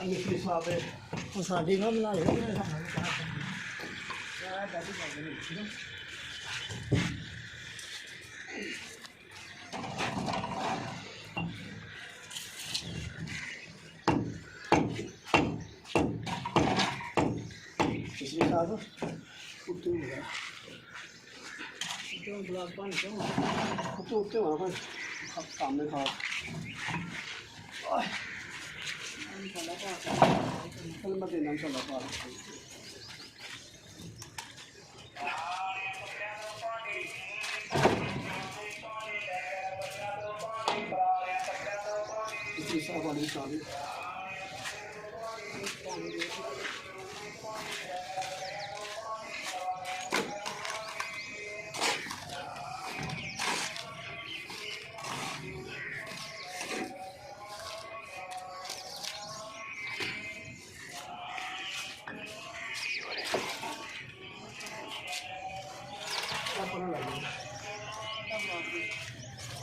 मिस्त्री साहब साड़ी ना बना लो मिस्त्री साहब उत्ते क्यों गुलाब पानी क्यों उत्ते वहाँ पर काम में खा कल मैं देना इंशाल्लाह पाल इसी साहब वाली शादी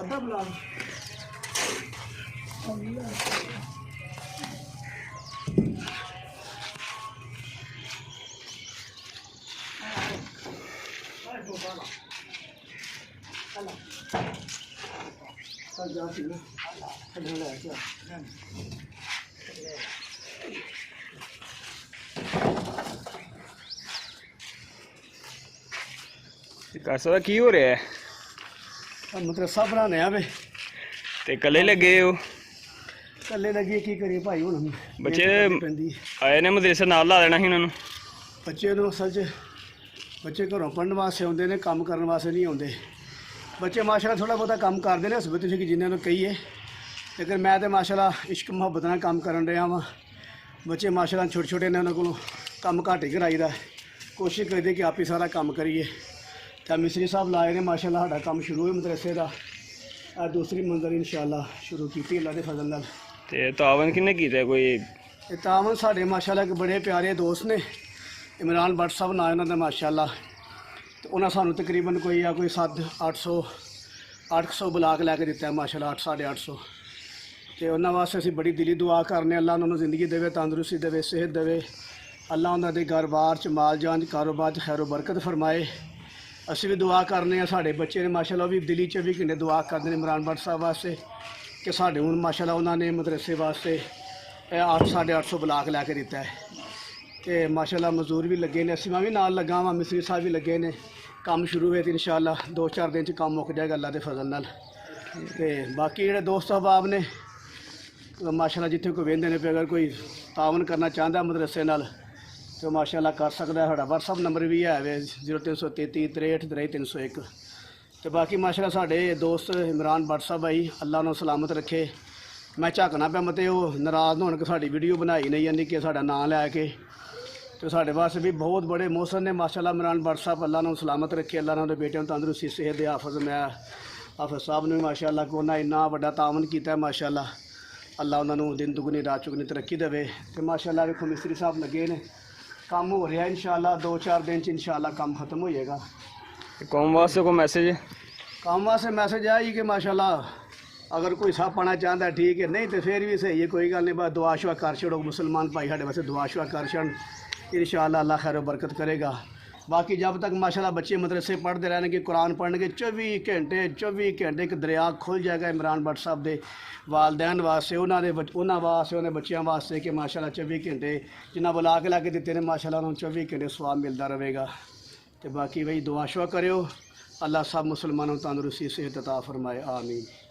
अड्डा बुला ਕਾਸਾ ਕੀ ਹੋ ਰਿਹਾ ਹੈ? मदरसा बनाने वे ਤੇ ਕੱਲੇ ਲੱਗੇ ਹੋ? कल्ले लगी की करिए भाई हूँ ਬੱਚੇ ਆਏ ਨੇ ਮਦਰਸੇ ਨਾਲ ਲਾ ਦੇਣਾ ਸੀ ਉਹਨਾਂ ਨੂੰ। ਬੱਚੇ ਨੂੰ ਅਸਲ 'ਚ ਬੱਚੇ ਘਰੋਂ ਪੜ੍ਹਨ ਵਾਸਤੇ ਆਉਂਦੇ ਨੇ, ਕੰਮ ਕਰਨ ਵਾਸਤੇ ਨਹੀਂ ਆਉਂਦੇ। ਬੱਚੇ ਮਾਸ਼ਾਅੱਲਾ ਥੋੜ੍ਹਾ ਬਹੁਤਾ ਕੰਮ ਕਰਦੇ ਨੇ ਹਸਬਤ ਤੁਸੀਂ ਜਿਨ੍ਹਾਂ ਨੂੰ ਕਹੀਏ, ਲੇਕਿਨ ਮੈਂ ਤਾਂ ਮਾਸ਼ਾਅੱਲਾ ਇਸ਼ਕ ਮੁਹੱਬਤ ਨਾਲ ਕੰਮ ਕਰਨ ਰਿਹਾ ਵਾਂ। ਬੱਚੇ ਮਾਸ਼ਾਅੱਲਾ ਛੋਟੇ ਛੋਟੇ ਨੇ, ਉਹਨਾਂ ਕੋਲੋਂ ਕੰਮ ਘੱਟ ਹੀ ਕਰਾਈਦਾ। ਕੋਸ਼ਿਸ਼ ਕਰਦੇ ਕਿ ਆਪ ਹੀ ਸਾਰਾ ਕੰਮ ਕਰੀਏ। ਤਾਂ ਮਿਸਤਰੀ ਸਾਹਿਬ ਲਾਏ ਨੇ ਮਾਸ਼ਾਅੱਲਾ, ਸਾਡਾ ਕੰਮ ਸ਼ੁਰੂ ਹੋਇਆ ਮਦਰਸੇ ਦਾ। ਆ ਦੂਸਰੀ ਮੰਜ਼ਿਲ ਇਨਸ਼ਾਅੱਲਾ ਸ਼ੁਰੂ ਕੀਤੀ ਅੱਲਾ ਦੇ ਫਜ਼ਲ ਨਾਲ। ਤੇ ਤਾਵਨ ਕਿੰਨੇ ਕੀਤਾ ਕੋਈ? ਇਹ ਤਾਵਨ ਸਾਡੇ ਮਾਸ਼ਾਅੱਲਾ ਇੱਕ ਬੜੇ ਪਿਆਰੇ ਦੋਸਤ ਨੇ, ਇਮਰਾਨ ਭੱਟ ਸਾਹਿਬ ਨਾਂ ਉਹਨਾਂ ਦਾ ਮਾਸ਼ਾਅੱਲਾ। ਤੇ ਉਹਨਾਂ ਸਾਨੂੰ ਤਕਰੀਬਨ ਕੋਈ 800 ਬਲਾਕ ਲੈ ਕੇ ਦਿੱਤਾ ਮਾਸ਼ਾਅੱਲਾ, 800 ਤੇ ਉਹਨਾਂ ਵਾਸਤੇ ਅਸੀਂ ਬੜੀ ਦਿਲੀ ਦੁਆ ਕਰਨੇ, ਅੱਲਾ ਉਹਨਾਂ ਨੂੰ ਜ਼ਿੰਦਗੀ ਦੇਵੇ, ਤੰਦਰੁਸਤੀ ਦੇਵੇ, ਸਿਹਤ ਦੇਵੇ। ਅੱਲਾ ਉਹਨਾਂ ਦੇ ਘਰ-ਬਾਰ 'ਚ, ਮਾਲ ਜਾਨ 'ਚ, ਕਾਰੋਬਾਰ 'ਚ ਖੈਰ ਬਰਕਤ ਫਰਮਾਏ। ਅਸੀਂ ਵੀ ਦੁਆ ਕਰਨੇ ਆ, ਸਾਡੇ ਬੱਚੇ ਨੇ ਮਾਸ਼ਾਅੱਲਾ ਵੀ ਦਿਲੀ 24 ਘੰਟੇ ਦੁਆ ਕਰਦੇ ਨੇ ਇਮਰਾਨ ਭੱਟ ਸਾਹਿਬ ਵਾਸਤੇ ਕਿ ਸਾਡੇ ਹੁਣ ਮਾਸ਼ਾਅੱਲਾ ਉਹਨਾਂ ਨੇ ਮਦਰਸੇ ਵਾਸਤੇ 850 ਬਲਾਕ ਲੈ ਕੇ ਦਿੱਤਾ ਹੈ। ਤੇ ਮਾਸ਼ਾਅੱਲਾ ਮਜ਼ਦੂਰ ਵੀ ਲੱਗੇ ਨੇ, ਅਸੀਂ ਮੈਂ ਵੀ ਨਾਲ ਲੱਗਾ ਵਾਂ, ਮਿਸਤਰੀ ਸਾਹਿਬ ਵੀ ਲੱਗੇ ਨੇ। ਕੰਮ ਸ਼ੁਰੂ ਹੋਏ ਤੇ ਇਨਸ਼ਾਅੱਲਾ 2-4 ਦਿਨ 'ਚ ਕੰਮ ਮੁੱਕ ਜਾਏਗਾ ਅੱਲਾ ਦੇ ਫਜ਼ਲ ਨਾਲ। ਤੇ ਬਾਕੀ ਜਿਹੜੇ ਦੋਸਤ ਅਹਿਬਾਬ ਨੇ ਮਾਸ਼ਾਅੱਲਾ ਜਿੱਥੇ ਕੋਈ ਵਹਿੰਦੇ ਨੇ, ਅਗਰ ਕੋਈ ਤਾਵਨ ਕਰਨਾ ਚਾਹੁੰਦਾ ਮਦਰਸੇ ਨਾਲ तो माशाअल्लाह कर सकता है। साढ़ा WhatsApp नंबर भी है 0333 63 301। तो बाकी माशाअल्लाह साढ़े दोस्त इमरान भट्ट साहब भाई अल्लाह उन्होंने सलामत रखे। मैं झकना पे मत वो नाराज़ होने कि साड़ी वीडियो बनाई नहीं जाती कि साड़ा नाम लैके। तो साढ़े वास्ते भी बहुत बड़े मोहसन ने माशाअल्लाह इमरान भट्ट साहब, अल्लाह उन्होंने सलामत रखे। अल्लाह उन्होंने बेटे तंदुरुस्ती सेहत दे। हाफिज़ मैं हाफिज़ साहब ने माशाअल्लाह को उन्हें इन्ना बड़ा तावन किया माशाअल्लाह, अल्लाह उन्होंने दिन दुगनी रात चुगनी तरक्की देवे। तो माशाअल्लाह देखो मिस्त्री साहब लगे ने, काम हो रहा है इंशाअल्लाह 2-4 दिन इंशाअल्लाह काम खत्म हो जाएगा। कौम वास्ते कोई मैसेज है? काम वास्ते मैसेज है कि माशाअल्लाह अगर कोई साहब पाना चाहता है ठीक है, नहीं तो फिर भी सही है, कोई गल नहीं। बस दुआ शुआ कर छड़ो, मुसलमान भाई साढ़े वास्ते दुआ शुआ कर छड़, इंशाअल्लाह अल्लाह खैर बरकत करेगा। बाकी जब तक माशाअल्लाह बच्चे मदरसे पढ़ते रहेंगे, कुरान पढ़ने 24 घंटे एक दरिया खुल जाएगा इमरान भट्ट साहब के वालदैन वास्ते, उन्होंने वास्ते, उन्होंने बच्चों वास्ते कि माशाअल्लाह 24 घंटे जिन्हें बुला के ला के दिते ने माशाअल्लाह उन्होंने 24 घंटे स्वाब मिलता रहेगा। तो बाकी भाई दुआ शुआ करो, अल्लाह सब मुसलमानों तंदुरुस्ती सेहत अता फरमाए, आमीन।